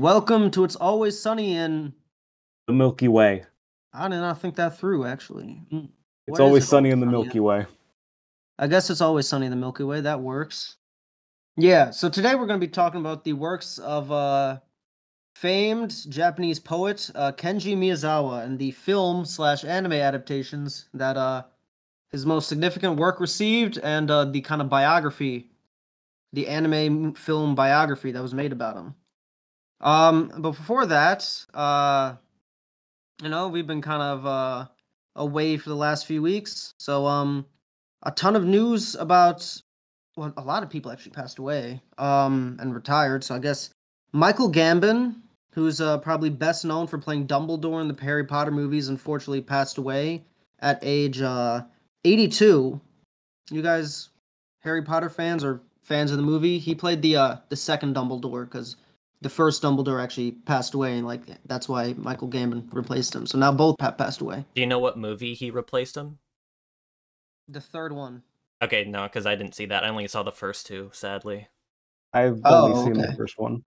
Welcome to It's Always Sunny in... The Milky Way. I did not think that through, actually. It's What is always it sunny always in the sunny Milky in? Way. I guess it's always sunny in the Milky Way. That works. Yeah, so today we're going to be talking about the works of famed Japanese poet Kenji Miyazawa and the film/anime adaptations that his most significant work received, and the kind of biography, the anime film biography that was made about him. But before that, we've been kind of away for the last few weeks. So a ton of news about, well, a lot of people actually passed away and retired. So I guess Michael Gambon, who's probably best known for playing Dumbledore in the Harry Potter movies, unfortunately passed away at age 82. You guys Harry Potter fans or fans of the movie? He played the second Dumbledore because the first Dumbledore actually passed away, and that's why Michael Gambon replaced him. So now both passed away. Do you know what movie he replaced him? The third one. Okay, no, because I didn't see that. I only saw the first two, sadly. I've only seen the first one.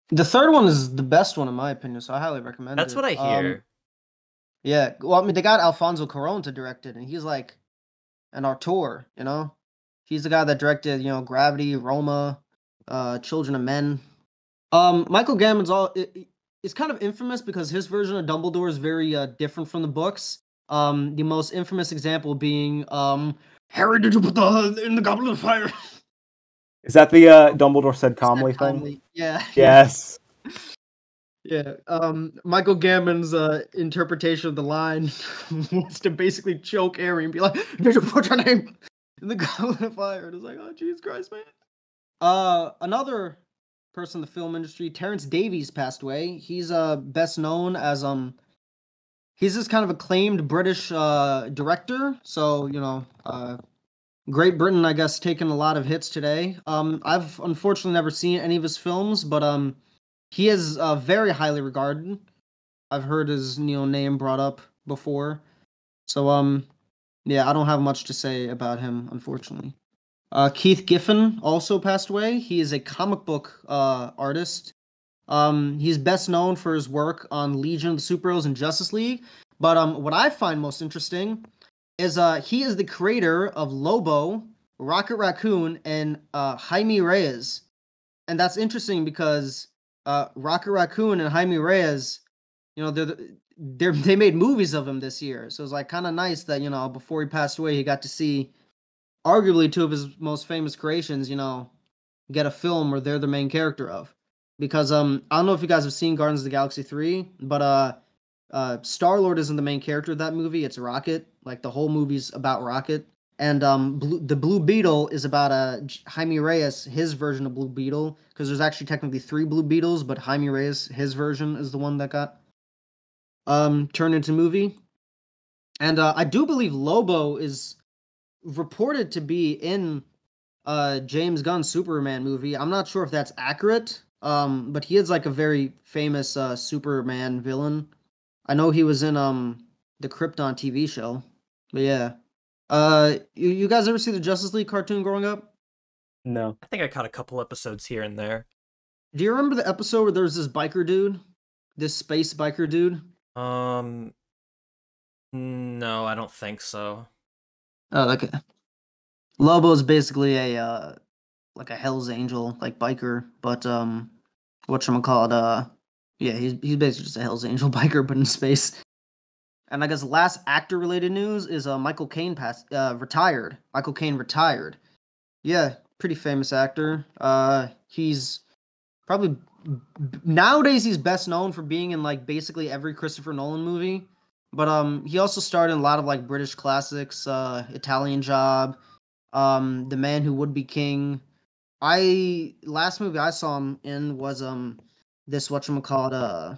The third one is the best one in my opinion, so I highly recommend it. That's what I hear. Yeah, well, I mean, they got Alfonso Cuarón to direct it, and he's like an auteur, you know? He's the guy that directed, Gravity, Roma, Children of Men. Michael Gambon's is kind of infamous because his version of Dumbledore is very different from the books. The most infamous example being, Harry, did you put in the Goblet of Fire? Is that the Dumbledore said calmly thing? Yeah. Yes. Yeah. Michael Gambon's interpretation of the line was to basically choke Harry and be like, "Did you put your name in the Goblet of Fire?" And it's like, oh, Jesus Christ, man. Another person in the film industry, Terrence Davies, passed away. He's best known as he's this kind of acclaimed British director. So Great Britain, I guess, taking a lot of hits today. I've unfortunately never seen any of his films, but he is very highly regarded. I've heard his name brought up before. So yeah, I don't have much to say about him, unfortunately. Keith Giffen also passed away. He is a comic book artist. He's best known for his work on Legion of the Superheroes and Justice League. But what I find most interesting is he is the creator of Lobo, Rocket Raccoon, and Jaime Reyes. And that's interesting because Rocket Raccoon and Jaime Reyes, they made movies of him this year. So it's like kind of nice that, before he passed away, he got to see arguably two of his most famous creations, get a film where they're the main character of. Because I don't know if you guys have seen Guardians of the Galaxy 3, but Star-Lord isn't the main character of that movie. It's Rocket. Like, the whole movie's about Rocket. And the Blue Beetle is about Jaime Reyes, his version of Blue Beetle, because there's actually technically 3 Blue Beetles, but Jaime Reyes, his version, is the one that got turned into movie. And I do believe Lobo is reported to be in James Gunn's Superman movie. I'm not sure if that's accurate, but he is like a very famous Superman villain. I know he was in the Krypton TV show. But yeah. You guys ever see the Justice League cartoon growing up? No. I think I caught a couple episodes here and there. Do you remember the episode where there was this biker dude? This space biker dude? No, I don't think so. Oh, okay. Lobo's basically a like a Hell's Angel, like biker, but whatchamacallit, yeah, he's basically just a Hell's Angel biker, but in space. And I guess the last actor-related news is Michael Caine retired. Michael Caine retired. Yeah, pretty famous actor. He's probably nowadays he's best known for being in like basically every Christopher Nolan movie. But he also starred in a lot of like British classics, Italian Job, The Man Who Would Be King. Last movie I saw him in was this whatchamacallit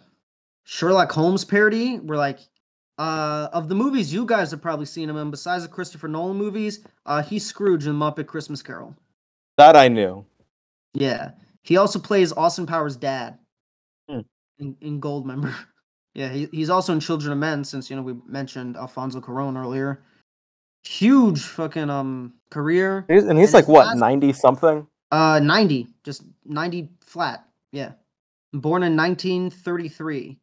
Sherlock Holmes parody, where like of the movies you guys have probably seen him in, besides the Christopher Nolan movies, he's Scrooge in Muppet Christmas Carol. That I knew. Yeah. He also plays Austin Powers' dad Hmm. in Goldmember. Yeah, he's also in Children of Men, since, we mentioned Alfonso Cuarón earlier. Huge fucking career. He's like, what, 90-something? 90. Just 90 flat. Yeah. Born in 1933.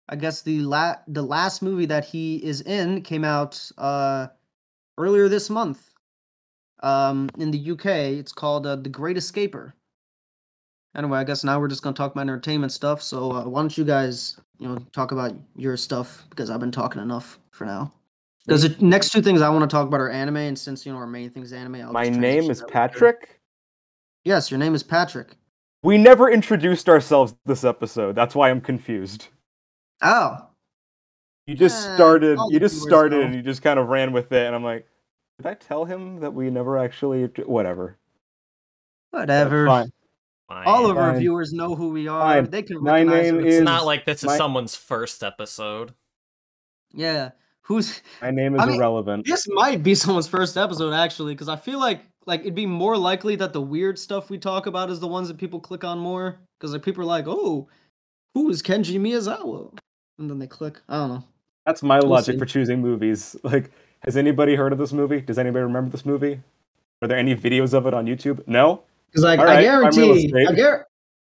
I guess the last movie that he is in came out earlier this month. In the UK, it's called The Great Escaper. Anyway, I guess now we're just gonna talk about entertainment stuff. So why don't you guys, talk about your stuff because I've been talking enough for now. Because the next two things I want to talk about are anime, and since our main thing is anime, I'll My just name transition is over. Patrick. Yes, your name is Patrick. We never introduced ourselves this episode. That's why I'm confused. Oh, You just Eh, started. all You the just viewers started, know. and you just kind of ran with it. And I'm like, did I tell him that we never actually? Whatever. whatever. Fine. All of our Fine. viewers know who we are. Fine. They can My recognize name who it It's is. not like this is my- someone's first episode. Yeah, who's? My name is I mean, irrelevant. This might be someone's first episode actually, because I feel like it'd be more likely that the weird stuff we talk about is the ones that people click on more, because like people are like, oh, who is Kenji Miyazawa, and then they click. I don't know. That's my We'll logic see. for choosing movies. Like, has anybody heard of this movie? Does anybody remember this movie? Are there any videos of it on YouTube? No? Because like All I right, I'm real guarantee, estate.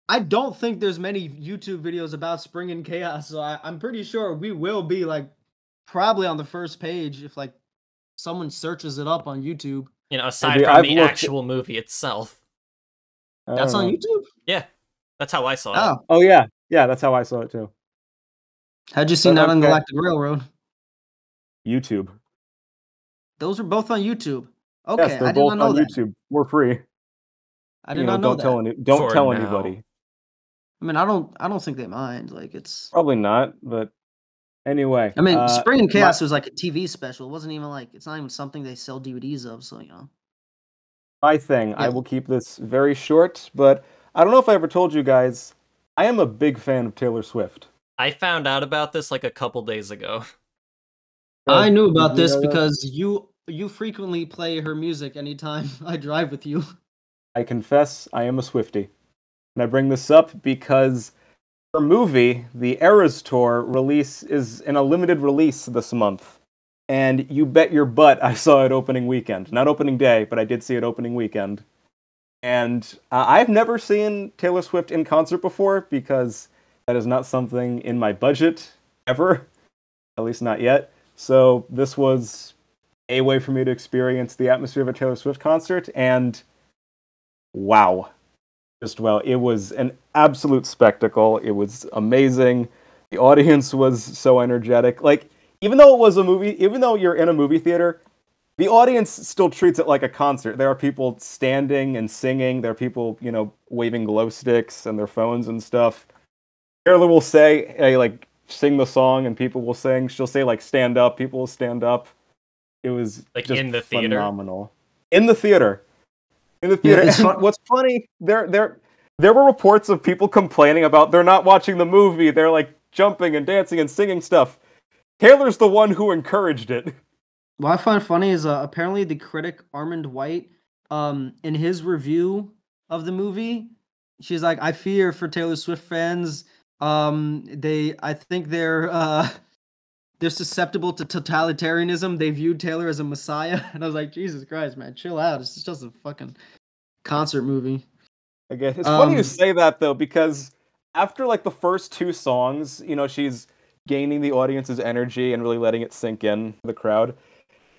I don't think there's many YouTube videos about Spring and Chaos, so I'm pretty sure we will be like probably on the first page if like someone searches it up on YouTube. Aside Maybe from I've the looked- actual movie itself. I That's don't on know. YouTube. Yeah, that's how I saw it. Oh, Oh yeah, that's how I saw it too. how'd you see But that on okay. Galactic Railroad? YouTube. Those are both on YouTube. Yes, Okay, they're I did both not know on that. YouTube. We're free. I did not know that. Don't For tell now. anybody. I mean, I don't think they mind. Like it's. Probably not, but anyway. I mean, Spring and my- Chaos was like a TV special. It wasn't even like it's not even something they sell DVDs of. So my thing. I Yeah. will keep this very short, but I don't know if I ever told you guys. I am a big fan of Taylor Swift. I found out about this like a couple days ago. I knew about Did you this know that? because you frequently play her music anytime I drive with you. I confess I am a Swiftie. And I bring this up because her movie, the Eras Tour, is in a limited release this month. And you bet your butt I saw it opening weekend. Not opening day, but I did see it opening weekend. And I've never seen Taylor Swift in concert before because that is not something in my budget ever. At least not yet. So this was a way for me to experience the atmosphere of a Taylor Swift concert. And wow. It was an absolute spectacle. It was amazing. The audience was so energetic. Like, even though it was a movie, even though you're in a movie theater, the audience still treats it like a concert. There are people standing and singing. There are people, waving glow sticks and their phones and stuff. Taylor will say, hey, like, sing the song, and people will sing. She'll say, like, stand up. People will stand up. It was Like, just in the theater? phenomenal. In the theater. And fun- what's funny, there were reports of people complaining about they're not watching the movie. They're like jumping and dancing and singing stuff. Taylor's the one who encouraged it. What I find funny is apparently the critic Armand White, in his review of the movie, she's like, I fear for Taylor Swift fans. I think they're susceptible to totalitarianism. They view Taylor as a messiah, and I was like, Jesus Christ, man, chill out. It's just a fucking concert movie. I guess it's funny you say that though, because after like the first two songs, she's gaining the audience's energy and really letting it sink in the crowd.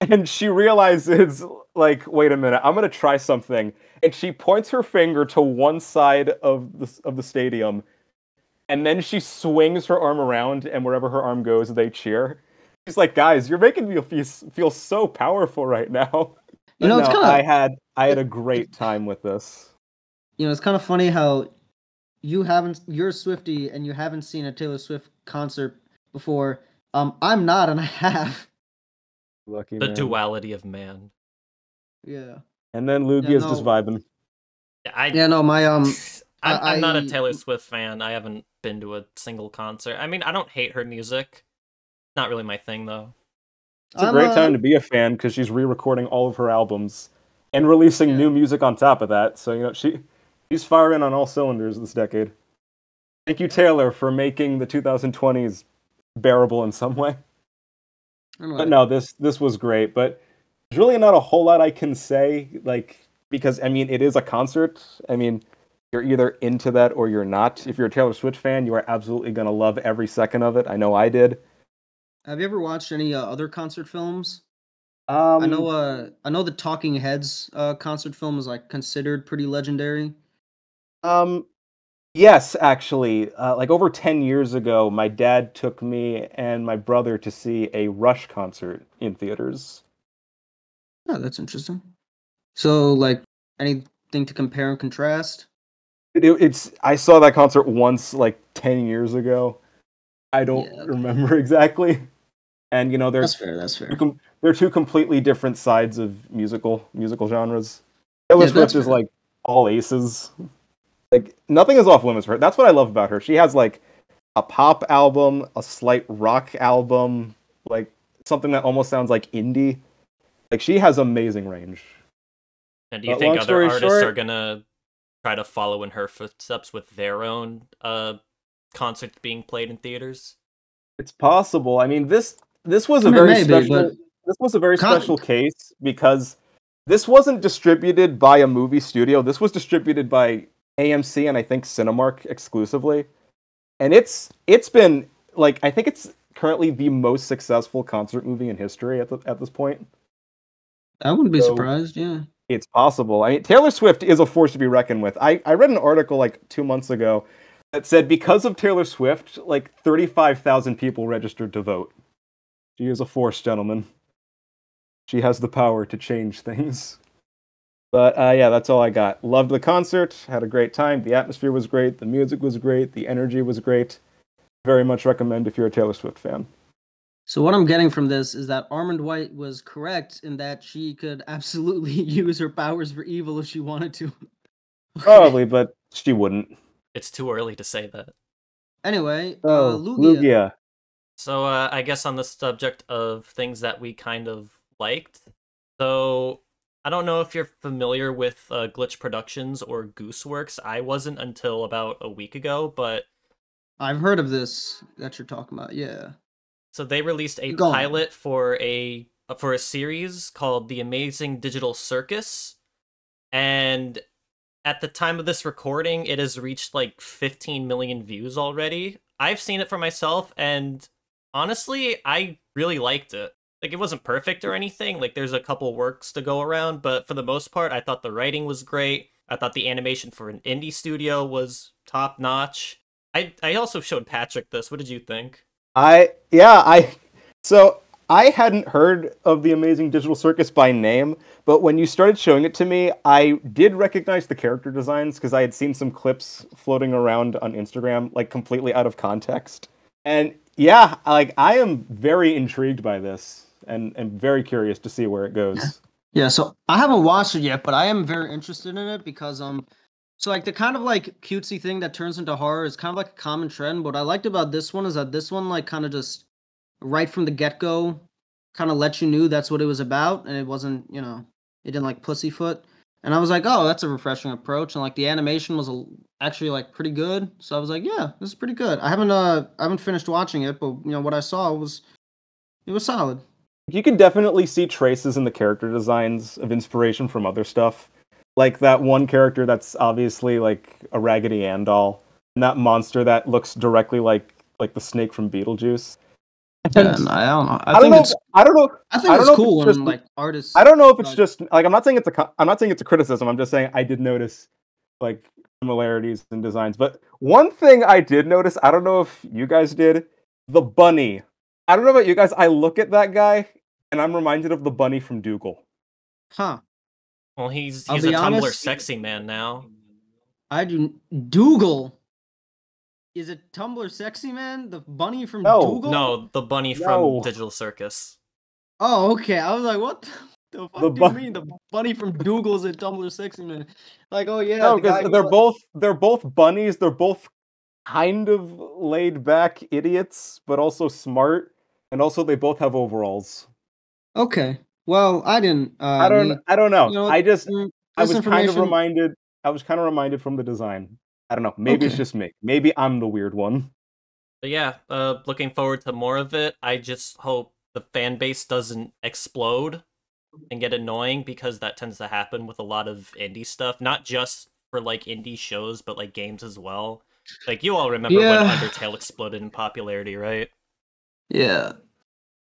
And she realizes, like, wait a minute, I'm gonna try something. And she points her finger to one side of the stadium, and then she swings her arm around, and wherever her arm goes, they cheer. She's like, guys, you're making me feel so powerful right now. It's kind of I had a great time with this. it's kind of funny how you're a Swiftie and you haven't seen a Taylor Swift concert before. I'm not, and I have. Lucky The man. duality of man. Yeah. And then Lugia is just no. vibing. Yeah, no, my I'm not a I- Taylor Swift fan. I haven't been to a single concert. I mean, I don't hate her music. Not really my thing, though. It's a great time to be a fan because she's re-recording all of her albums and releasing new music on top of that. So she's firing on all cylinders this decade. Thank you, Taylor, for making the 2020s bearable in some way. Anyway. But no, this was great. But there's really not a whole lot I can say, like, because I mean it is a concert. I mean, you're either into that or you're not. If you're a Taylor Swift fan, you are absolutely going to love every second of it. I know I did. Have you ever watched any other concert films? Um, I know the Talking Heads concert film is like considered pretty legendary. um, yes, actually, like over 10 years ago, my dad took me and my brother to see a Rush concert in theaters. Oh, that's interesting. So, like, anything to compare and contrast? I saw that concert once, like 10 years ago. I don't Yeah, remember exactly. And that's fair. That's fair. they're two completely different sides of musical genres. Taylor Yeah, that's Swift is fair. like all aces. Like nothing is off limits for her. That's what I love about her. She has like a pop album, a slight rock album, like something that almost sounds like indie. Like she has amazing range. And do you But think long other story artists are short, gonna try to follow in her footsteps with their own concerts being played in theaters? it's possible. I mean, this was I a mean, very maybe, but special this was a very con- special case because this wasn't distributed by a movie studio. This was distributed by AMC and I think Cinemark exclusively. And it's been like I think it's currently the most successful concert movie in history at this point. I wouldn't be So surprised. Yeah. it's possible. I mean, Taylor Swift is a force to be reckoned with. I read an article like 2 months ago that said because of Taylor Swift, like 35,000 people registered to vote. She is a force, gentlemen. She has the power to change things. But yeah, that's all I got. Loved the concert. Had a great time. The atmosphere was great. The music was great. The energy was great. Very much recommend if you're a Taylor Swift fan. So what I'm getting from this is that Armand White was correct in that she could absolutely use her powers for evil if she wanted to. Okay. Probably, but she wouldn't. It's too early to say that. Anyway, Oh, Lugia. Lugia. So I guess on the subject of things that we kind of liked, so I don't know if you're familiar with Glitch Productions or Gooseworks. I wasn't until about a week ago, but I've heard of this that you're talking about. Yeah. so they released a Go on. pilot for a series called The Amazing Digital Circus, and at the time of this recording, it has reached like 15 million views already. I've seen it for myself, and honestly, I really liked it. Like, it wasn't perfect or anything. Like, there's a couple works to go around, but for the most part, I thought the writing was great. I thought the animation for an indie studio was top notch. I also showed Patrick this. What did you think? So I hadn't heard of the Amazing Digital Circus by name, but when you started showing it to me, I did recognize the character designs because I had seen some clips floating around on Instagram, like completely out of context. And yeah, like I am very intrigued by this and very curious to see where it goes. Yeah, so I haven't watched it yet, but I am very interested in it because so like the kind of like cutesy thing that turns into horror is kind of like a common trend. What I liked about this one is that this one like kind of just right from the get-go kind of let you knew that's what it was about, and it wasn't, it didn't like pussyfoot. And I was like, "Oh, that's a refreshing approach." And like the animation was actually like pretty good. So I was like, "Yeah, this is pretty good." I haven't finished watching it, but what I saw was it was solid. You can definitely see traces in the character designs of inspiration from other stuff. Like that one character that's obviously like a Raggedy Ann doll, and that monster that looks directly like the snake from Beetlejuice. Yeah, And and I don't know. I don't know. I think I don't it's know if it's cool just. when like artists I don't know if it's like just like I'm not saying I'm not saying it's a criticism. I'm just saying I did notice like similarities in designs. But one thing I did notice, I don't know if you guys did, the bunny. I don't know about you guys. I look at that guy and I'm reminded of the bunny from Dougal. huh. Well, he's I'll he's a be Tumblr honest, sexy man now. I do Dougal. Is it Tumblr Sexy Man? The bunny from No, Dougal? No, the bunny from no, Digital Circus. Oh, okay. I was like, what the the fuck do you bu- mean? The bunny from Dougal's in Tumblr Sexy Man. Like, oh yeah, no, the because guy who's like, they're both bunnies. They're both kind of laid back idiots, but also smart, and also they both have overalls. okay. Well, I didn't need I don't you know. know what? I This was kind of information. reminded I was kind of reminded from the design. I don't know. Maybe it's Okay. just me. Maybe I'm the weird one. But yeah, looking forward to more of it. I just hope the fan base doesn't explode and get annoying because that tends to happen with a lot of indie stuff. Not just for like indie shows, but like games as well. Like you all remember when Undertale exploded in popularity, right? Yeah.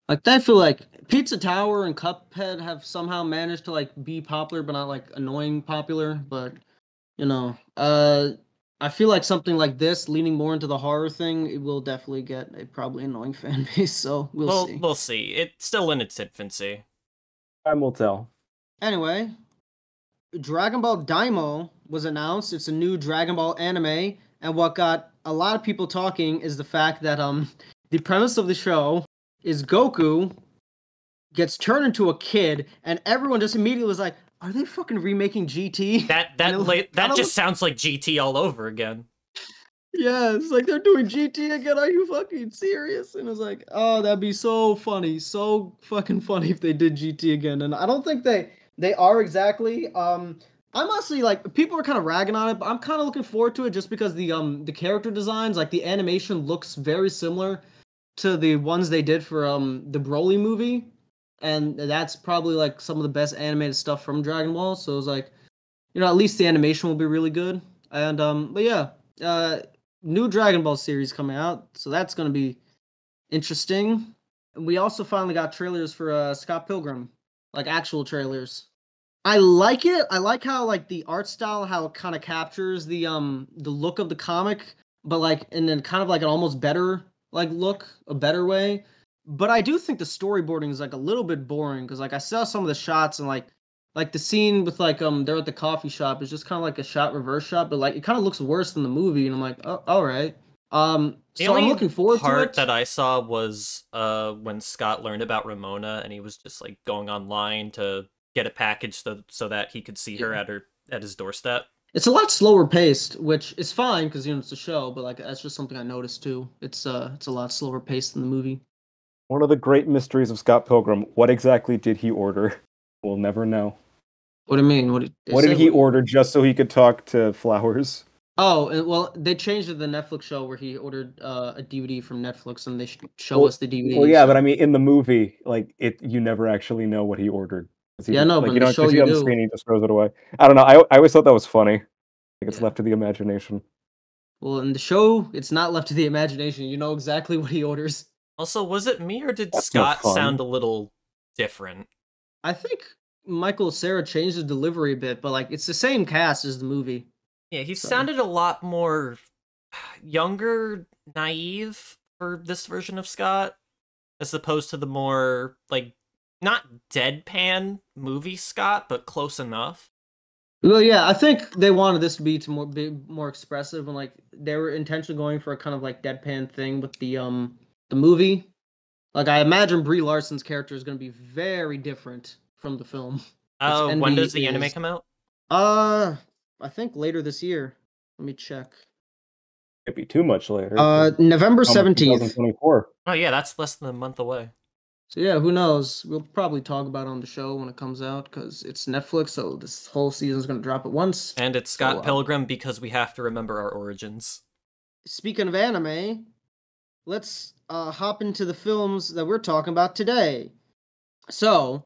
Like I feel like Pizza Tower and Cuphead have somehow managed to like be popular, but not like annoying popular. But you know, I feel like something like this, leaning more into the horror thing, it will definitely get a probably annoying fan base. So we'll see. We'll see. It's still in its infancy. Time will tell. Anyway, Dragon Ball Daimo was announced. It's a new Dragon Ball anime, and what got a lot of people talking is the fact that the premise of the show is Goku gets turned into a kid, and everyone just immediately was like, "Are they fucking remaking GT?" That just sounds like GT all over again. Yeah, it's like they're doing GT again. Are you fucking serious? And it's like, oh, that'd be so funny, so fucking funny if they did GT again. And I don't think they are exactly. I'm honestly like people are kind of ragging on it, but I'm kind of looking forward to it just because the character designs, like the animation, looks very similar to the ones they did for the Broly movie, and that's probably like some of the best animated stuff from Dragon Ball. So it's like, at least the animation will be really good. And but yeah, new Dragon Ball series coming out, so that's gonna be interesting. And we also finally got trailers for Scott Pilgrim, like actual trailers. I like it. I like how like the art style, how it kind of captures the look of the comic, but like and then kind of like an almost better like look, a better way. But I do think the storyboarding is like a little bit boring because like I saw some of the shots and like the scene with like they're at the coffee shop is just kind of like a shot reverse shot, but like it kind of looks worse than the movie, and I'm like, oh, all right. So I'm looking forward to it. The part that I saw was when Scott learned about Ramona, and he was just like going online to get a package so that he could see her at his doorstep. It's a lot slower paced, which is fine because it's a show, but like that's just something I noticed too. It's a lot slower paced than the movie. One of the great mysteries of Scott Pilgrim, what exactly did he order? We'll never know. What do you mean? What did he order just so he could talk to Flowers? Oh, well, they changed it to the Netflix show where he ordered a DVD from Netflix, and they show us the DVD. Well, yeah, but I mean, in the movie, like you never actually know what he ordered. Yeah, no, like, but you the don't show see you on the do. screen. He just throws it away. I don't know. I always thought that was funny. Like it's left to the imagination. Well, in the show, it's not left to the imagination. You know exactly what he orders. Also, was it me or did That's Scott sound a little different? I think Michael Cera changed the delivery a bit, but like it's the same cast as the movie. Yeah, he sounded a lot more younger, naive for this version of Scott, as opposed to the more like not deadpan movie Scott, but close enough. Well, yeah, I think they wanted this to be more expressive, and like they were intentionally going for a kind of like deadpan thing with the movie. Like I imagine Brie Larson's character is going to be very different from the film. When does the anime come out? I think later this year. Let me check. It'd be too much later. November 17th. 2024. Oh yeah, that's less than a month away. So yeah, who knows? We'll probably talk about it on the show when it comes out because it's Netflix, so this whole season is going to drop at once. And it's Scott Pilgrim because we have to remember our origins. Speaking of anime, let's hop into the films that we're talking about today. So,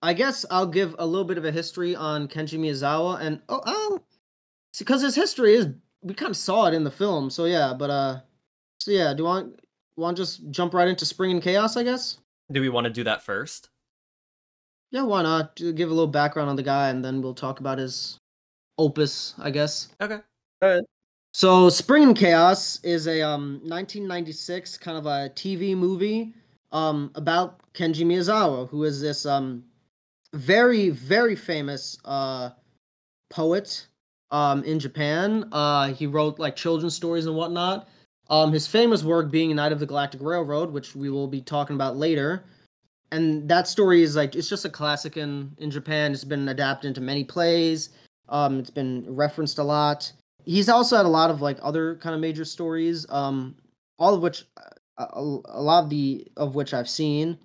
I guess I'll give a little bit of a history on Kenji Miyazawa, and because his history is we kind of saw it in the film. So yeah, but so yeah, do you want to just jump right into Spring and Chaos? I guess. Do we want to do that first? Yeah, why not? Give a little background on the guy, and then we'll talk about his opus, I guess. Okay. So, Spring and Chaos is a 1996 kind of a TV movie about Kenji Miyazawa, who is this very, very famous poet in Japan. He wrote like children's stories and whatnot. His famous work being Night of the Galactic Railroad, which we will be talking about later. And that story is like it's just a classic in Japan. It's been adapted into many plays. It's been referenced a lot. He's also had a lot of like other kind of major stories, all of which a lot of which I've seen.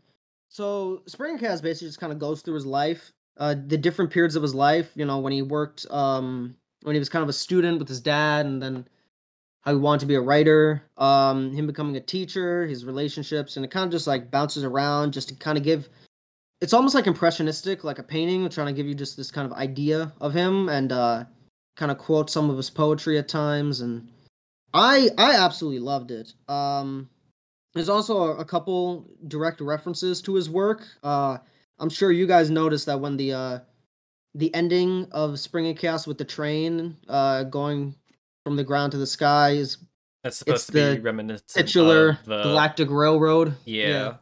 So Spring Chaos basically just kind of goes through his life, the different periods of his life. When he worked, when he was kind of a student with his dad, and then how he wanted to be a writer, him becoming a teacher, his relationships, and it kind of just like bounces around just to kind of give. It's almost like impressionistic, like a painting, trying to give you just this kind of idea of him, and kind of quote some of his poetry at times, and I absolutely loved it. There's also a couple direct references to his work. I'm sure you guys noticed that when the ending of Spring and Chaos with the train going from the ground to the sky is That's it's supposed to be the reminiscent titular of the Galactic Railroad. Yeah. yeah.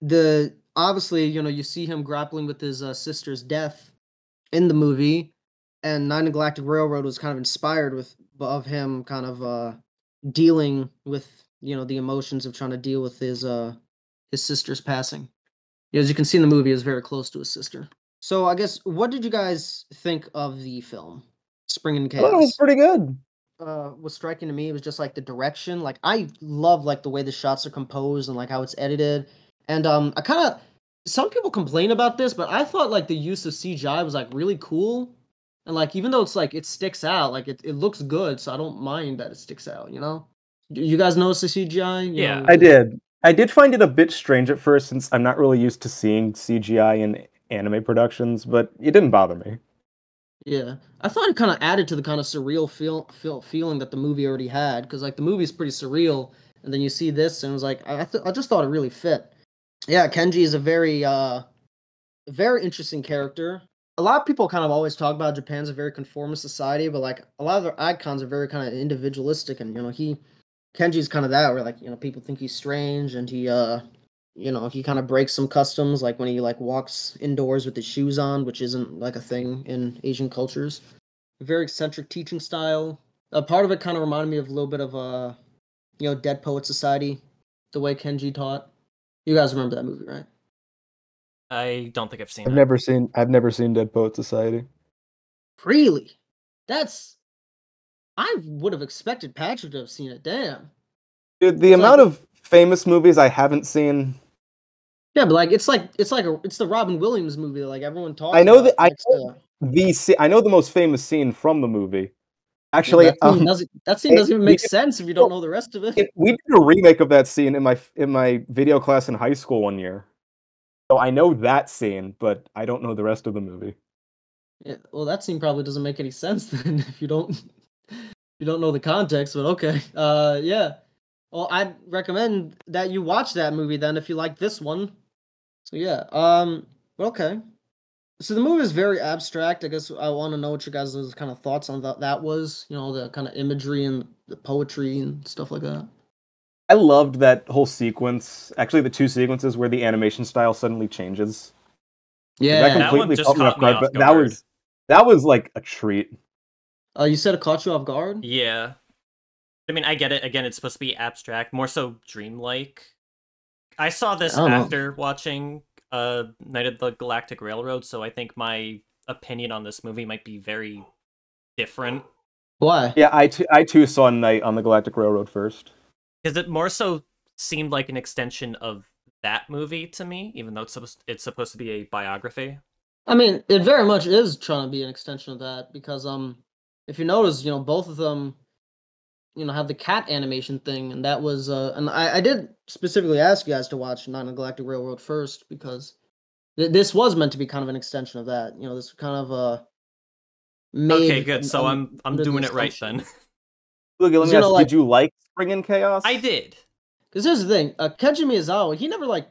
The obviously, you see him grappling with his sister's death in the movie, and Nine Galactic Railroad was kind of inspired with of him kind of dealing with the emotions of trying to deal with his sister's passing. As you can see in the movie, he was very close to his sister. So I guess what did you guys think of the film Spring and I thought it was Chaos? pretty good. Was striking to me was just like the direction. Like I love like the way the shots are composed and like how it's edited. And I kind of some people complain about this, but I thought like the use of CGI was like really cool. And like even though it's like it sticks out, like it looks good, so I don't mind that it sticks out, you know? You guys notice the CGI? Yeah. I did. I did find it a bit strange at first since I'm not really used to seeing CGI in anime productions, but it didn't bother me. Yeah, I thought it kind of added to the kind of surreal feeling that the movie already had, because like the movie's pretty surreal, and then you see this, and it was like I just thought it really fit. Yeah, Kenji is a very interesting character. A lot of people kind of always talk about Japan's a very conformist society, but like a lot of their icons are very kind of individualistic, and Kenji's kind of that where like people think he's strange, and he kind of breaks some customs, like when he like walks indoors with his shoes on, which isn't like a thing in Asian cultures. Very eccentric teaching style. Part of it kind of reminded me of a little bit of Dead Poet Society, the way Kenji taught. You guys remember that movie, right? I don't think I've seen it. I've never seen Dead Poet Society. Really? That's I would have expected Patrick to have seen it. Damn. Dude, the It's like amount of famous movies I haven't seen. yeah, but like it's the Robin Williams movie that like everyone talks I know about that next to. I know the most famous scene from the movie. Yeah, Actually, that scene doesn't even we make sense if you don't know the rest of it. we did a remake of that scene in my video class in high school one year. So I know that scene, but I don't know the rest of the movie. Yeah, well, that scene probably doesn't make any sense then if you don't know the context. But okay, yeah. Well, I'd recommend that you watch that movie then if you like this one. So yeah, okay. So the movie is very abstract. I guess I want to know what you guys' kind of thoughts on that was. The kind of imagery and the poetry and stuff like that. I loved that whole sequence. Actually, the two sequences where the animation style suddenly changes. That Yeah. That one completely just caught me caught off me guard, off but guard. that was like a treat. You said it caught you off guard? Yeah. I mean, I get it. Again, it's supposed to be abstract, more so dreamlike. I saw this I don't know. after watching Night of the Galactic Railroad, so I think my opinion on this movie might be very different. Why? Yeah, I too saw Night on the Galactic Railroad first. Because it more so seemed like an extension of that movie to me, even though it's supposed to be a biography. I mean, it very much is trying to be an extension of that because if you notice, both of them, have the cat animation thing, and that was and I did specifically ask you guys to watch Night on the Galactic Railroad first because this was meant to be kind of an extension of that. This kind of made Okay, good. So I'm under the doing it right assumption. then. Look, let me ask, like, did you like Spring and Chaos? I did. Because here's the thing, Kenji Miyazawa, he never like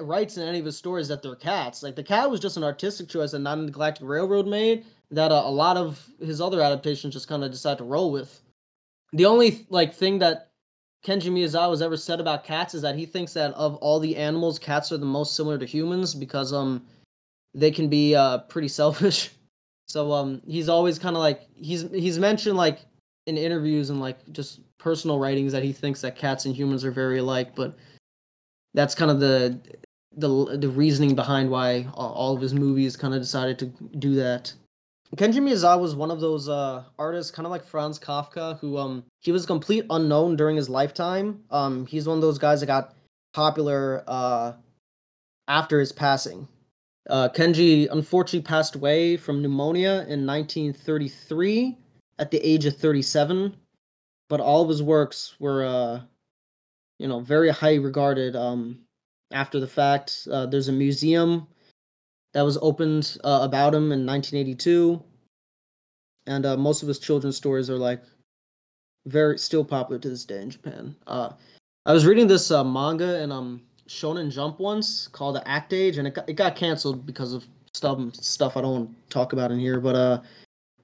writes in any of his stories that they're cats. Like the cat was just an artistic choice that Not in the Galactic Railroad made that a lot of his other adaptations just kind of decided to roll with. The only like thing that Kenji Miyazawa has ever said about cats is that he thinks that of all the animals, cats are the most similar to humans because they can be pretty selfish. So he's always kind of like he's mentioned like in interviews and like just personal writings that he thinks that cats and humans are very alike, but that's kind of the reasoning behind why all of his movies kind of decided to do that. Kenji Miyazawa was one of those artists, kind of like Franz Kafka, who he was a complete unknown during his lifetime. He's one of those guys that got popular after his passing. Kenji unfortunately passed away from pneumonia in 1933 at the age of 37, but all of his works were very high regarded after the fact. There's a museum that was opened about him in 1982. and most of his children's stories are like very still popular to this day in Japan. I was reading this manga in Shonen Jump once called the Act Age, and it got canceled because of stuff I don't want to talk about in here. But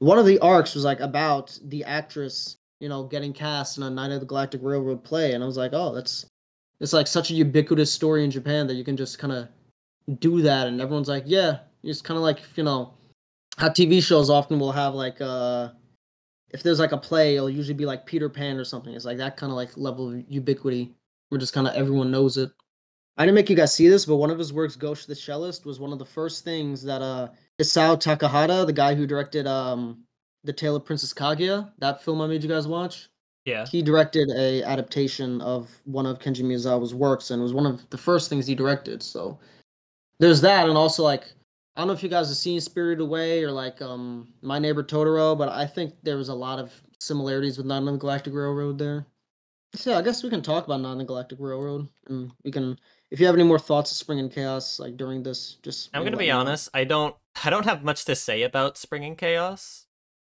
one of the arcs was like about the actress, getting cast in a Night of the Galactic Railroad play, and I was like, oh, it's like such a ubiquitous story in Japan that you can just kind of do that, and everyone's like, yeah, it's kind of like how TV shows often will have like if there's like a play, it'll usually be like Peter Pan or something. It's like that kind of like level of ubiquity where just kind of everyone knows it. I didn't make you guys see this, but one of his works, Ghost the Cellist, was one of the first things that Isao Takahata, the guy who directed The Tale of Princess Kaguya, that film I made you guys watch. Yeah. He directed a adaptation of one of Kenji Miyazawa's works, and it was one of the first things he directed. So there's that, and also like I don't know if you guys have seen Spirited Away or like My Neighbor Totoro, but I think there was a lot of similarities with Night on the Galactic Railroad there. So yeah, I guess we can talk about Night on the Galactic Railroad, and we can, if you have any more thoughts of Spring and Chaos like during this, just I'm gonna let be me know. honest. I don't have much to say about Spring and Chaos.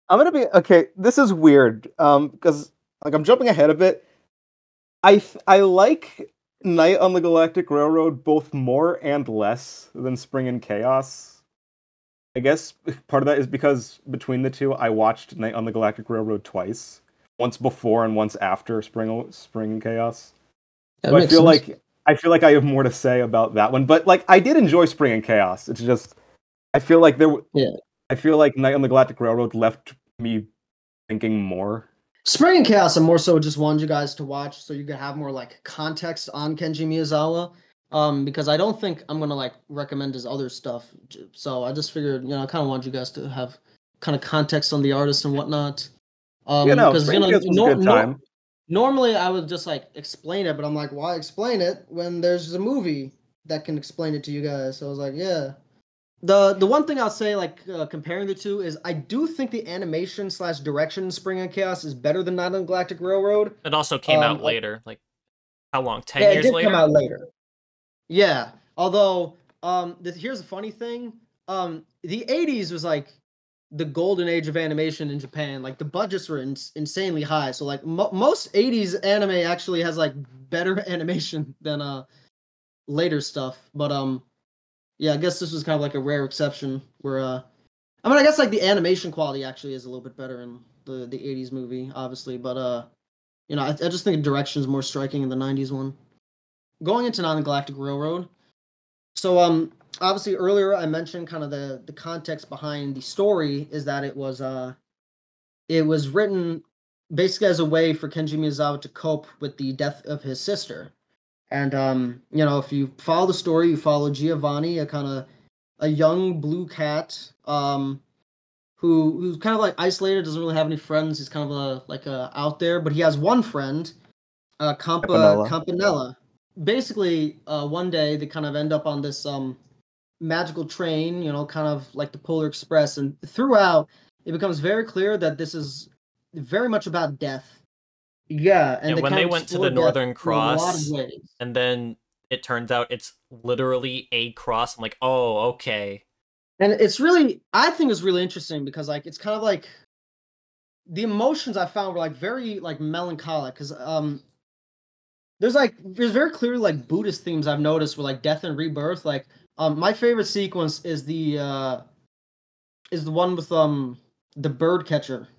I'm gonna be okay. This is weird, because like I'm jumping ahead a bit. I like Night on the Galactic Railroad both more and less than Spring and Chaos. I guess part of that is because between the two, I watched Night on the Galactic Railroad twice, once before and once after Spring and Chaos. That So makes sense. I feel like I have more to say about that one. But like I did enjoy Spring and Chaos. It's just I feel like Yeah. I feel like Night on the Galactic Railroad left me thinking more. Spring and Chaos, I more so just wanted you guys to watch so you could have more like context on Kenji Miyazawa. Because I don't think I'm gonna like recommend his other stuff. So I just figured, I kind of want you guys to have kind of context on the artist and whatnot. Because Spring and Chaos was a good time. normally I would just like explain it, but I'm like, why explain it when there's a movie that can explain it to you guys? So I was like, yeah. The one thing I'll say, like comparing the two, is I do think the animation / direction in Spring and Chaos is better than Night on the Galactic Railroad. It also came out later. Like how long? 10 Yeah, it years did come later? out later. Yeah, although here's the funny thing. The 80s was like the golden age of animation in Japan. Like the budgets were insanely high. So like most 80s anime actually has like better animation than later stuff. But yeah, I guess this was kind of like a rare exception where I mean I guess like the animation quality actually is a little bit better in the 80s movie, obviously, but I just think the direction is more striking in the 90s one. Going into Non-Galactic Railroad. So obviously earlier I mentioned kind of the context behind the story is that it was written basically as a way for Kenji Miyazawa to cope with the death of his sister. And if you follow the story, you follow Giovanni, a young blue cat, who's kind of like isolated, doesn't really have any friends. He's kind of out there, but he has one friend, Campanella. Basically, one day they kind of end up on this magical train, kind of like the Polar Express, and throughout it becomes very clear that this is very much about death. Yeah, and Yeah, they when kind they of went to explore the death Northern in a lot of Cross, ways. and then it turns out it's literally a cross. I'm like, oh, okay. And I think it's really interesting because like it's kind of like the emotions I found were like very like melancholic because there's very clearly like Buddhist themes I've noticed with like death and rebirth. Like my favorite sequence is the one with the bird catcher.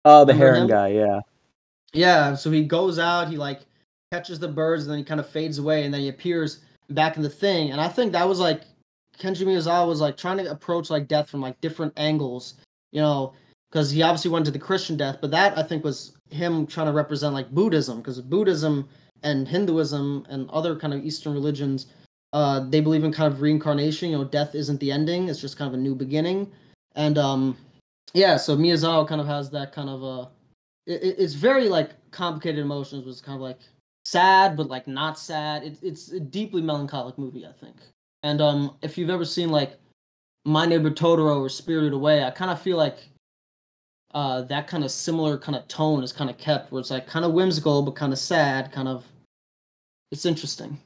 Oh, the Remember heron him? guy, yeah. Yeah, so he goes out, he like catches the birds, and then he kind of fades away, and then he appears back in the thing. And I think that was like Kenji Miyazawa was like trying to approach like death from like different angles, because he obviously went to the Christian death, but that I think was him trying to represent like Buddhism, because Buddhism and Hinduism and other kind of Eastern religions, they believe in kind of reincarnation. Death isn't the ending; it's just kind of a new beginning. And yeah, so Miyazawa kind of has that kind of it's very like complicated emotions, but it's kind of like sad but like not sad. It's a deeply melancholic movie, I think. And if you've ever seen like My Neighbor Totoro or Spirited Away, I kind of feel like that kind of similar kind of tone is kind of kept, where it's like kind of whimsical but kind of sad, kind of. It's interesting.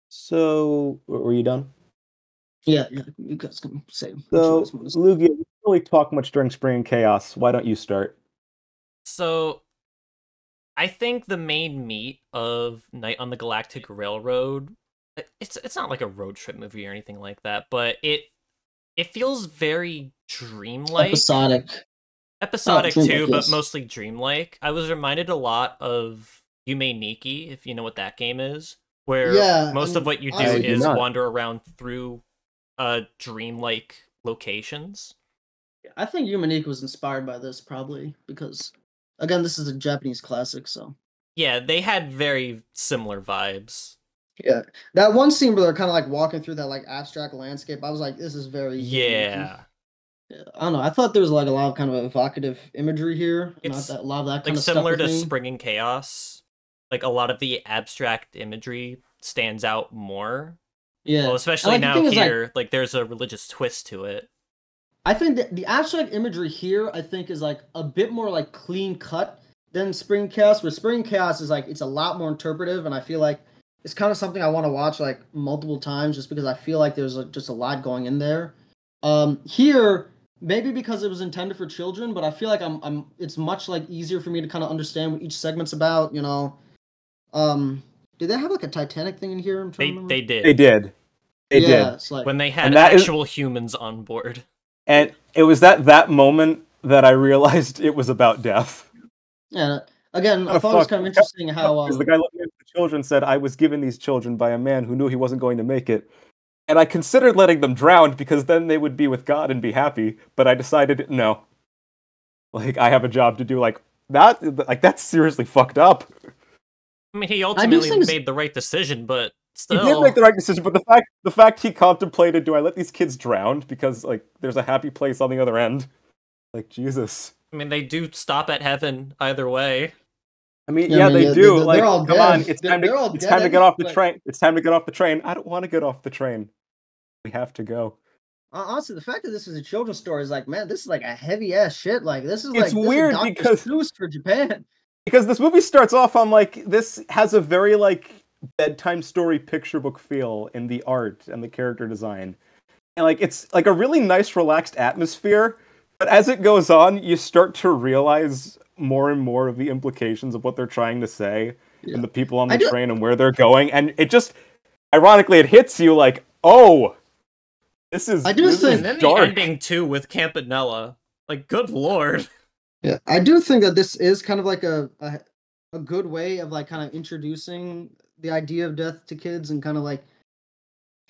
So, were you done? Yeah, you guys can say what you So, guys want to say. Lugia, really talk much during Spring and Chaos. Why don't you start? So, I think the main meat of Night on the Galactic Railroad, it's not like a road trip movie or anything like that, but it feels very dreamlike. Episodic too, but mostly dreamlike. I was reminded a lot of Yume Nikki, if you know what that game is, where most of what you do is wander around through dreamlike locations. I think Yume Nikki was inspired by this, probably, because, again, this is a Japanese classic, so... Yeah, they had very similar vibes. Yeah, that one scene where they're kind of, like, walking through that, like, abstract landscape, I was like, this is very... Yeah. I don't know. I thought there was like a lot of kind of evocative imagery here. It's not that, a lot of that kind like of similar stuff to Spring and Chaos. Like a lot of the abstract imagery stands out more. Yeah, well, especially now here, like there's a religious twist to it. I think that the abstract imagery here, I think, is like a bit more like clean cut than Spring and Chaos. Where Spring and Chaos is like it's a lot more interpretive, and I feel like it's kind of something I want to watch like multiple times, just because I feel like there's just a lot going in there. Here. Maybe because it was intended for children, but I feel like it's much like easier for me to kind of understand what each segment's about, you know. Did they have like a Titanic thing in here? I'm trying to remember. They did. They did. They did. It's like, when they had actual humans on board. And it was that moment that I realized it was about death. Yeah. Again, I thought it was kind of interesting how the guy looking at the children said, "I was given these children by a man who knew he wasn't going to make it." And I considered letting them drown because then they would be with God and be happy, but I decided no. Like I have a job to do. Like that's seriously fucked up. I mean, he ultimately made the right decision, but still, he did make the right decision. But the fact he contemplated, do I let these kids drown because like there's a happy place on the other end? Like Jesus. I mean, they do stop at heaven either way. I mean, they do. Like, come on, it's time to get off the train. It's time to get off the train. I don't want to get off the train. We have to go. Honestly, the fact that this is a children's story is like, man, this is like a heavy ass shit. Like, this is it's weird because for Japan. Because this movie starts off on like this has a very like bedtime story picture book feel in the art and the character design, and like it's like a really nice relaxed atmosphere. But as it goes on, you start to realize more and more of the implications of what they're trying to say and the people on the train and where they're going, and it just ironically it hits you like, oh. This is and then dark. The ending too with Campanella. Like, good lord. Yeah, I do think that this is kind of like a good way of like kind of introducing the idea of death to kids and kind of like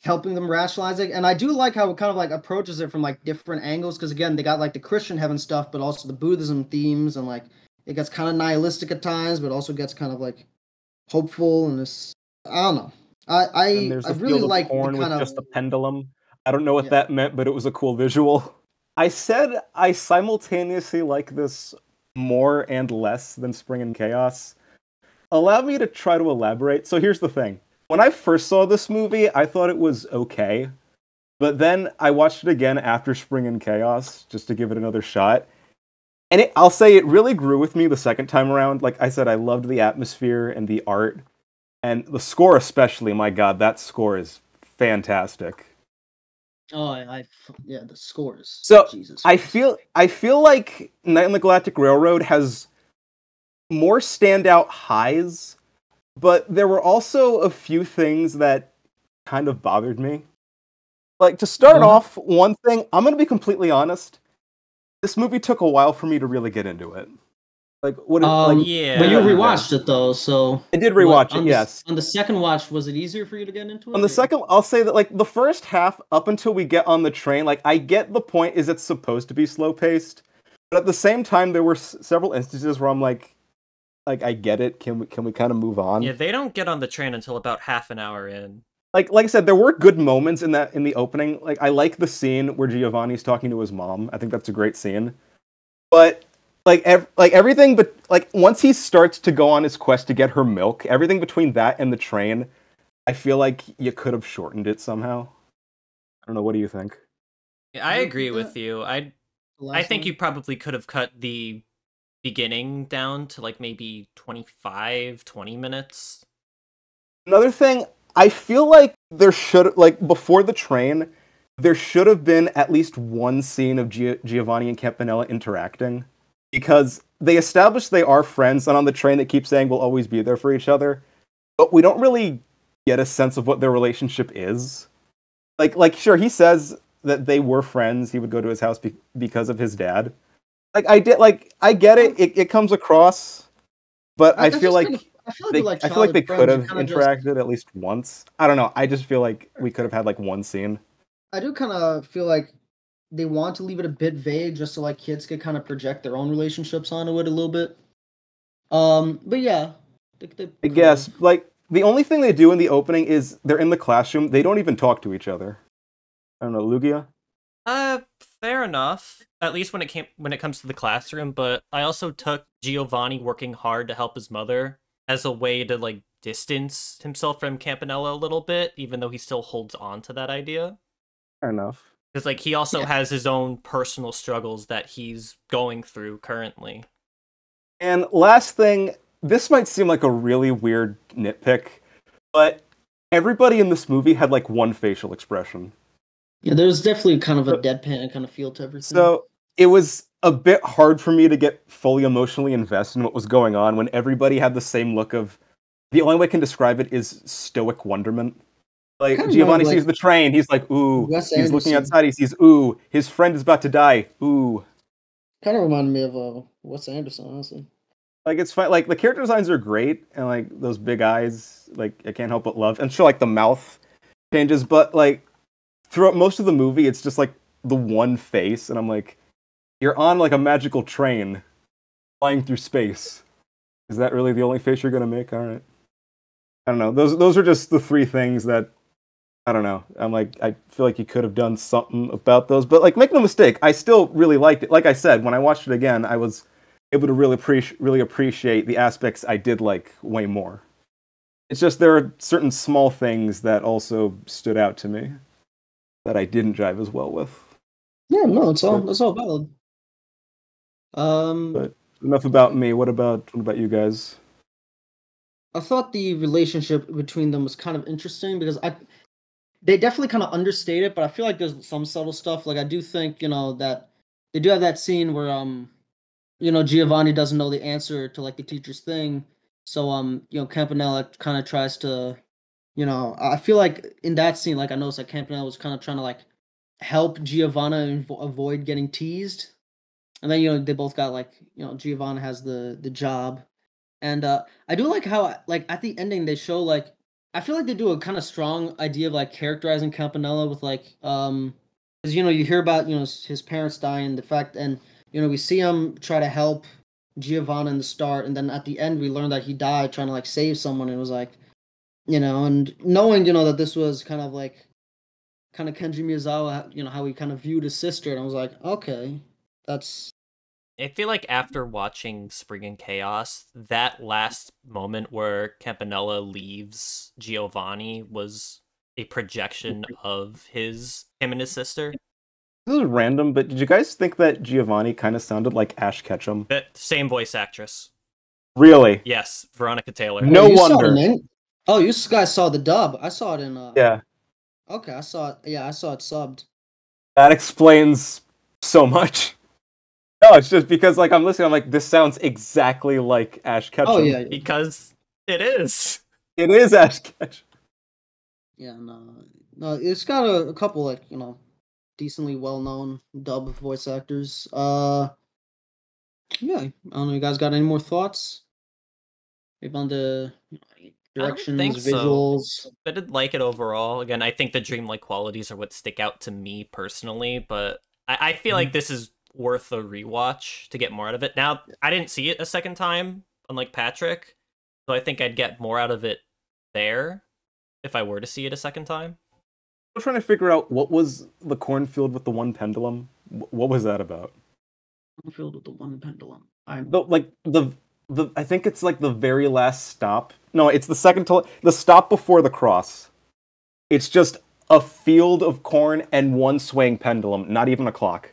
helping them rationalize it. And I do like how it kind of like approaches it from like different angles, because again, they got like the Christian heaven stuff, but also the Buddhism themes, and like it gets kind of nihilistic at times, but also gets kind of like hopeful, and this I don't know. I really like the kind of just a pendulum. I don't know what that meant, but it was a cool visual. I said I simultaneously like this more and less than Spring and Chaos. Allow me to try to elaborate. So here's the thing. When I first saw this movie, I thought it was okay. But then I watched it again after Spring and Chaos, just to give it another shot. And I'll say it really grew with me the second time around. Like I said, I loved the atmosphere and the art. And the score especially, my god, that score is fantastic. Oh, the scores. So Jesus I feel like Night on the Galactic Railroad has more standout highs, but there were also a few things that kind of bothered me. Like to start off, one thing I'm going to be completely honest. This movie took a while for me to really get into it. Like what? When you rewatched it though, so I did rewatch it. Yes. On the second watch, was it easier for you to get into it? On the second, I'll say that like the first half, up until we get on the train, like I get the point is it's supposed to be slow paced, but at the same time, there were several instances where I'm like I get it. Can we kind of move on? Yeah, they don't get on the train until about half an hour in. Like I said, there were good moments in the opening. Like I like the scene where Giovanni's talking to his mom. I think that's a great scene, but. Like everything, but like once he starts to go on his quest to get her milk, everything between that and the train, I feel like you could have shortened it somehow. I don't know. What do you think? Yeah, I agree with you. I think you probably could have cut the beginning down to like maybe 25, 20 minutes. Another thing, I feel like there should before the train, there should have been at least one scene of Giovanni and Campanella interacting, because they established they are friends, and on the train they keep saying we'll always be there for each other, but we don't really get a sense of what their relationship is. Like sure, he says that they were friends. He would go to his house because of his dad. I get it. It comes across, but I feel like I feel like they're like I feel like they childhood could friends. have interacted at least once. I don't know. I just feel like we could have had like one scene. I do kind of feel like they want to leave it a bit vague, just so like kids could kind of project their own relationships onto it a little bit. But yeah, I guess like the only thing they do in the opening is they're in the classroom. They don't even talk to each other. I don't know, Lugia. Fair enough. At least when it comes to the classroom, but I also took Giovanni working hard to help his mother as a way to like distance himself from Campanella a little bit, even though he still holds on to that idea. Fair enough. Because like he also has his own personal struggles that he's going through currently. And last thing, this might seem like a really weird nitpick, but everybody in this movie had like one facial expression. Yeah, there's definitely kind of a deadpan kind of feel to everything. So it was a bit hard for me to get fully emotionally invested in what was going on when everybody had the same look of. The only way I can describe it is stoic wonderment. Like Giovanni sees the train, he's like, ooh. He's looking outside, he sees, ooh. His friend is about to die, ooh. Kind of reminded me of Wes Anderson, honestly. Like it's fine. Like the character designs are great, and like those big eyes, like I can't help but love. And sure, like the mouth changes, but like throughout most of the movie, it's just like the one face, and I'm like, you're on like a magical train flying through space. Is that really the only face you're gonna make? All right. I don't know. Those are just the three things that I don't know. I'm like, I feel like you could have done something about those, but like, make no mistake, I still really liked it. Like I said, when I watched it again, I was able to really appreciate the aspects I did like way more. It's just there are certain small things that also stood out to me that I didn't jive as well with. Yeah, no, that's all valid. But enough about me. What about you guys? I thought the relationship between them was kind of interesting because they definitely kind of understate it, but I feel like there's some subtle stuff. Like I do think, that they do have that scene where Giovanni doesn't know the answer to like the teacher's thing. So Campanella kind of tries to, I feel like in that scene, like I noticed like Campanella was kind of trying to like help Giovanna avoid getting teased. And then they both got like, Giovanna has the job. And I do like how like at the ending they show like I feel like they do a kind of strong idea of like characterizing Campanella with like because you hear about his parents dying, the fact, and we see him try to help Giovanna in the start, and then at the end we learn that he died trying to like save someone, and it was like and knowing that this was kind of Kenji Miyazawa, how he kind of viewed his sister, and I was like, okay, that's. I feel like after watching Spring and Chaos, that last moment where Campanella leaves Giovanni was a projection of him and his sister. This is random, but did you guys think that Giovanni kind of sounded like Ash Ketchum? Same voice actress. Really? Yes, Veronica Taylor. No wonder. Oh, you guys saw the dub. I saw it in. Yeah. Okay, I saw it. Yeah, I saw it subbed. That explains so much. No, it's just because like I'm listening, I'm like, this sounds exactly like Ash Ketchum. Oh yeah. Because it is. It is Ash Ketchum. Yeah, no, it's got a couple like decently well-known dub voice actors. Yeah, I don't know. You guys got any more thoughts? Maybe on the directions, visuals. So. I did like it overall. Again, I think the dreamlike qualities are what stick out to me personally, but I feel like this is worth a rewatch to get more out of it. Now, I didn't see it a second time, unlike Patrick, so I think I'd get more out of it there if I were to see it a second time. I'm trying to figure out what was the cornfield with the one pendulum. What was that about? Cornfield with the one pendulum. I think it's like the very last stop. No, it's the second to the stop before the cross. It's just a field of corn and one swaying pendulum, not even a clock.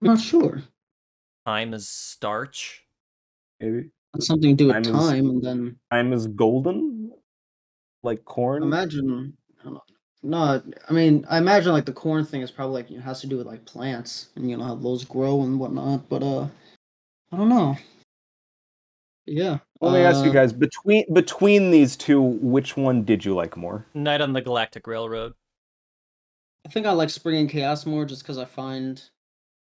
I'm not sure. Time is starch. Maybe. That's something to do with time, and then time is golden, like corn. Imagine. I don't know. No, I mean, I imagine like the corn thing is probably like has to do with like plants and how those grow and whatnot. But I don't know. Yeah. Let me ask you guys, between these two, which one did you like more? Night on the Galactic Railroad. I think I like Spring and Chaos more just because I find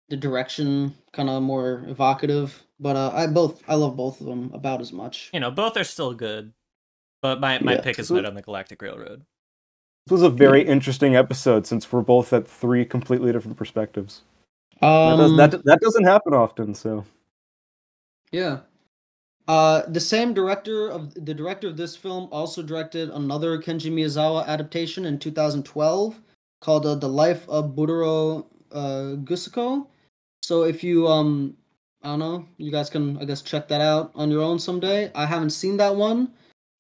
the direction kind of more evocative. But I love both of them about as much. Both are still good, but my Yeah. pick is Night on the Galactic Railroad. This was a very interesting episode since we're both at three completely different perspectives. That doesn't happen often, so. Yeah. The director of this film also directed another Kenji Miyazawa adaptation in 2012 called The Life of Budoro Gusuko. So if you I don't know, you guys can I guess check that out on your own someday. I haven't seen that one.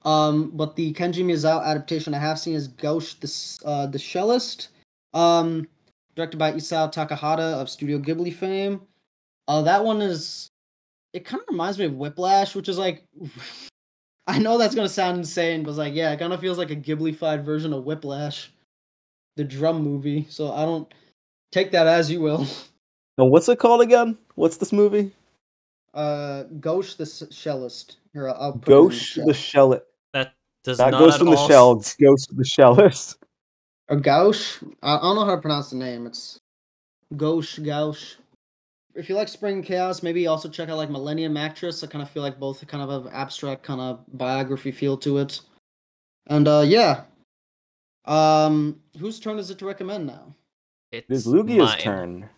But the Kenji Miyazawa adaptation I have seen is Ghost the Cellist, directed by Isao Takahata of Studio Ghibli fame. That one is it kind of reminds me of Whiplash, which is like I know that's gonna sound insane, but it's like yeah, it kind of feels like a Ghibli-fied version of Whiplash, the drum movie. So I don't take that as you will. Now, what's it called again? What's this movie? Ghost the Cellist. Here, I'll put Ghost the Shell. That does Not not Ghost at in the all. Shell. Ghost the Shellist. Or Gauche. I don't know how to pronounce the name. It's Gauche. If you like Spring Chaos, maybe also check out like Millennium Actress. I kind of feel like both kind of have abstract kind of biography feel to it. And yeah. Whose turn is it to recommend now? It is Lugia's mine. turn.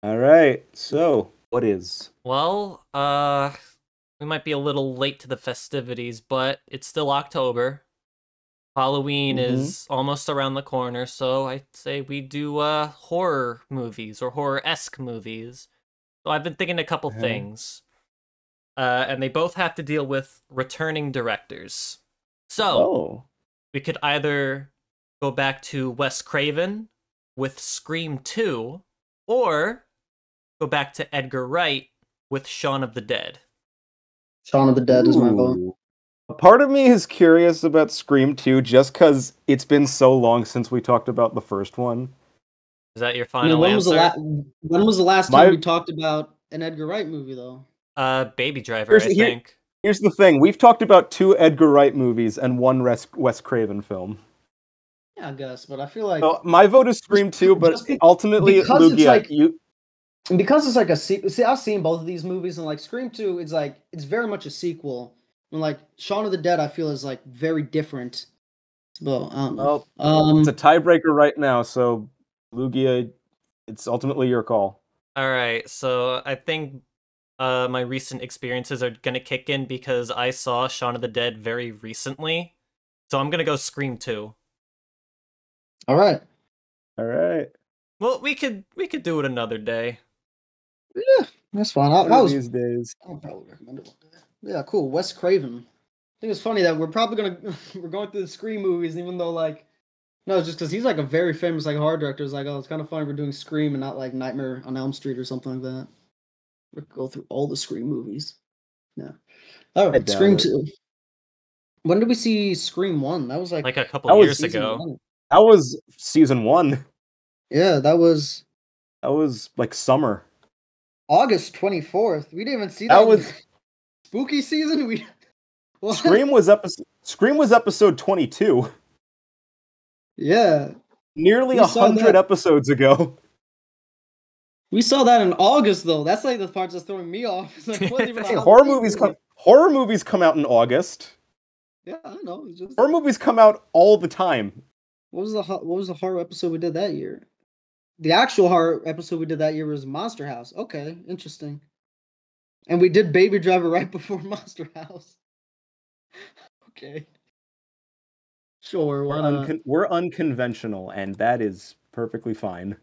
All right. So, what is? Well, we might be a little late to the festivities, but it's still October. Halloween is almost around the corner, so I'd say we do horror movies or horror-esque movies. So I've been thinking a couple things. And they both have to deal with returning directors. So we could either go back to Wes Craven with Scream 2, or go back to Edgar Wright with Shaun of the Dead. Shaun of the Dead is my vote. A part of me is curious about Scream 2 just because it's been so long since we talked about the first one. Is that your final answer? When was the last time we talked about an Edgar Wright movie, though? Baby Driver, I think. Here's the thing. We've talked about 2 Edgar Wright movies and 1 Wes Craven film. Yeah, I guess, but I feel like... my vote is Scream 2, but ultimately, Lugia, because it's like a sequel... See, I've seen both of these movies, and like Scream 2, it's very much a sequel. And like Shaun of the Dead, I feel is like very different. Well, I don't know. It's a tiebreaker right now, so Lugia, it's ultimately your call. All right, so I think my recent experiences are gonna kick in because I saw Shaun of the Dead very recently, so I'm gonna go Scream 2. All right. Well, we could do it another day. Yeah, that's fine. These days. I'll probably recommend it one day. Yeah, cool. Wes Craven. I think it's funny that we're probably we're going through the Scream movies, even though like, no, it's just because he's like a very famous like horror director. It's like, oh, it's kind of funny we're doing Scream and not like Nightmare on Elm Street or something like that. We go through all the Scream movies. Yeah. All right, Scream 2. When did we see Scream 1? That was like a couple years ago. 1. That was season 1. Yeah, that was like summer. August 24th. We didn't even see that. That was spooky season. Scream was episode 22. Yeah. Nearly 100 episodes ago. We saw that in August, though. That's like the part that's throwing me off. It's like, what even horror movies come out in August. Yeah, I know. Horror movies come out all the time. What was the horror episode we did that year? The actual horror episode we did that year was Monster House. Okay, interesting. And we did Baby Driver right before Monster House. Okay. Sure. We're unconventional, and that is perfectly fine.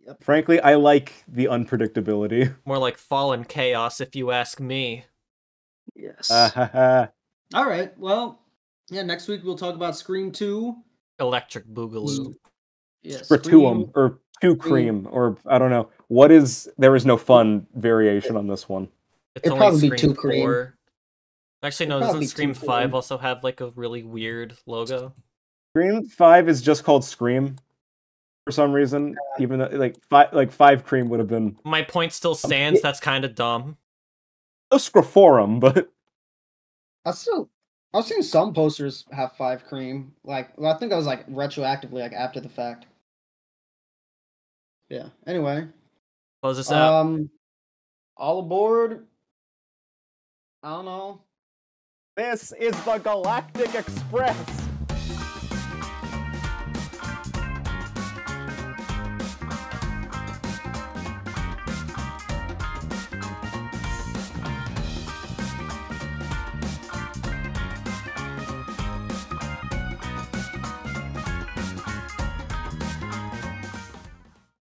Yep. Frankly, I like the unpredictability. More like Fallen Chaos, if you ask me. Yes. All right. Well, yeah, next week we'll talk about Scream 2. Electric Boogaloo. Yes. Scream, or 2 Cream, or I don't know. There is no fun variation on this one. It'll probably be 2 Cream. Actually, no, doesn't Scream 5 also have like a really weird logo? Scream 5 is just called Scream for some reason, even though like 5 Cream would have been My point still stands. That's kind of dumb. no Scroforum, but I've seen some posters have 5 cream. Like, well, I think I was like retroactively, like after the fact. Yeah. Anyway, Close this out. all aboard. I don't know. this is the Galactic Express.